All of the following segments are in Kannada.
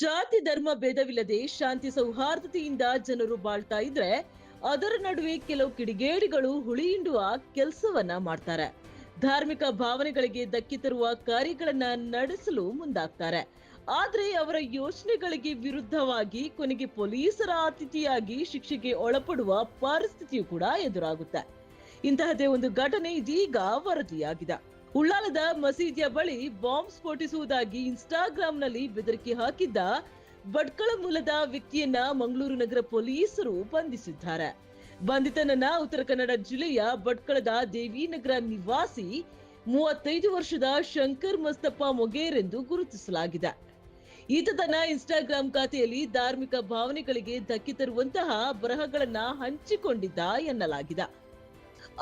ಜಾತಿ ಧರ್ಮ ಭೇದವಿಲ್ಲದೆ ಶಾಂತಿ ಸೌಹಾರ್ದತೆಯಿಂದ ಜನರು ಬಾಳ್ತಾ ಇದ್ರೆ ಅದರ ನಡುವೆ ಕೆಲವು ಕಿಡಿಗೇಡಿಗಳು ಹುಳಿ ಹಿಂಡುವ ಕೆಲಸವನ್ನ ಮಾಡ್ತಾರೆ. ಧಾರ್ಮಿಕ ಭಾವನೆಗಳಿಗೆ ಧಕ್ಕೆ ತರುವ ಕಾರ್ಯಗಳನ್ನ ನಡೆಸಲು ಮುಂದಾಗ್ತಾರೆ. ಆದ್ರೆ ಅವರ ಯೋಚನೆಗಳಿಗೆ ವಿರುದ್ಧವಾಗಿ ಕೊನೆಗೆ ಪೊಲೀಸರ ಅತಿಥಿಯಾಗಿ ಶಿಕ್ಷೆಗೆ ಒಳಪಡುವ ಪರಿಸ್ಥಿತಿಯು ಕೂಡ ಎದುರಾಗುತ್ತೆ. ಇಂತಹದೇ ಒಂದು ಘಟನೆ ಇದೀಗ ವರದಿಯಾಗಿದೆ. ಉಳ್ಳಾಲದ ಮಸೀದಿಯ ಬಳಿ ಬಾಂಬ್ ಸ್ಫೋಟಿಸುವುದಾಗಿ ಇನ್ಸ್ಟಾಗ್ರಾಂನಲ್ಲಿ ಬೆದರಿಕೆ ಹಾಕಿದ್ದ ಭಟ್ಕಳ ಮೂಲದ ವ್ಯಕ್ತಿಯನ್ನ ಮಂಗಳೂರು ನಗರ ಪೊಲೀಸರು ಬಂಧಿಸಿದ್ದಾರೆ. ಬಂಧಿತನನ್ನ ಉತ್ತರ ಕನ್ನಡ ಜಿಲ್ಲೆಯ ಭಟ್ಕಳದ ದೇವಿನಗರ ನಿವಾಸಿ 35 ವರ್ಷದ ಶಂಕರ್ ಮಸ್ತಪ್ಪ ಮೊಗೇರ್ ಎಂದು ಗುರುತಿಸಲಾಗಿದೆ. ಈತ ತನ್ನ ಇನ್ಸ್ಟಾಗ್ರಾಂ ಖಾತೆಯಲ್ಲಿ ಧಾರ್ಮಿಕ ಭಾವನೆಗಳಿಗೆ ಧಕ್ಕೆ ತರುವಂತಹ ಬರಹಗಳನ್ನ ಹಂಚಿಕೊಂಡಿದ್ದ ಎನ್ನಲಾಗಿದೆ.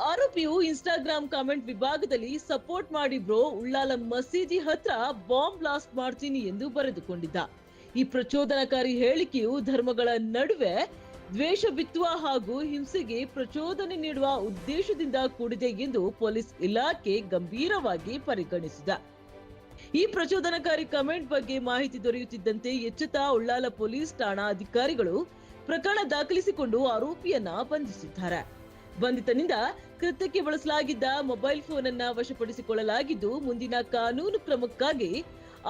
ಆರೋಪಿಯು ಇನ್ಸ್ಟಾಗ್ರಾಂ ಕಾಮೆಂಟ್ ವಿಭಾಗದಲ್ಲಿ ಸಪೋರ್ಟ್ ಮಾಡಿ ಬ್ರೋ, ಉಳ್ಳಾಲ ಮಸೀದಿ ಹತ್ರ ಬಾಂಬ್ ಬ್ಲಾಸ್ಟ್ ಮಾಡ್ತೀನಿ ಎಂದು ಬರೆದುಕೊಂಡಿದ್ದ. ಈ ಪ್ರಚೋದನಕಾರಿ ಹೇಳಿಕೆಯು ಧರ್ಮಗಳ ನಡುವೆ ದ್ವೇಷ ಬಿತ್ತುವ ಹಾಗೂ ಹಿಂಸೆಗೆ ಪ್ರಚೋದನೆ ನೀಡುವ ಉದ್ದೇಶದಿಂದ ಕೂಡಿದೆ ಎಂದು ಪೊಲೀಸ್ ಇಲಾಖೆ ಗಂಭೀರವಾಗಿ ಪರಿಗಣಿಸಿದೆ. ಈ ಪ್ರಚೋದನಕಾರಿ ಕಮೆಂಟ್ ಬಗ್ಗೆ ಮಾಹಿತಿ ದೊರೆಯುತ್ತಿದ್ದಂತೆ ಎಚ್ಚೆತ್ತ ಉಳ್ಳಾಲ ಪೊಲೀಸ್ ಠಾಣಾ ಅಧಿಕಾರಿಗಳು ಪ್ರಕರಣ ದಾಖಲಿಸಿಕೊಂಡು ಆರೋಪಿಯನ್ನ ಬಂಧಿಸಿದ್ದಾರೆ. ಬಂಧಿತನಿಂದ ಕೃತ್ಯಕ್ಕೆ ಬಳಸಲಾಗಿದ್ದ ಮೊಬೈಲ್ ಫೋನ್ ಅನ್ನ ವಶಪಡಿಸಿಕೊಳ್ಳಲಾಗಿದ್ದು ಮುಂದಿನ ಕಾನೂನು ಕ್ರಮಕ್ಕಾಗಿ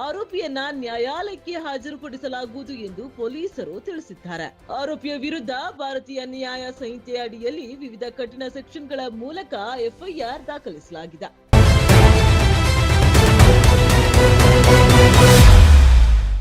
ಆರೋಪಿಯನ್ನ ನ್ಯಾಯಾಲಯಕ್ಕೆ ಹಾಜರುಪಡಿಸಲಾಗುವುದು ಎಂದು ಪೊಲೀಸರು ತಿಳಿಸಿದ್ದಾರೆ. ಆರೋಪಿಯ ವಿರುದ್ಧ ಭಾರತೀಯ ನ್ಯಾಯ ಸಂಹಿತೆ ಅಡಿಯಲ್ಲಿ ವಿವಿಧ ಕಠಿಣ ಸೆಕ್ಷನ್ಗಳ ಮೂಲಕ ಎಫ್ಐಆರ್ ದಾಖಲಿಸಲಾಗಿದೆ.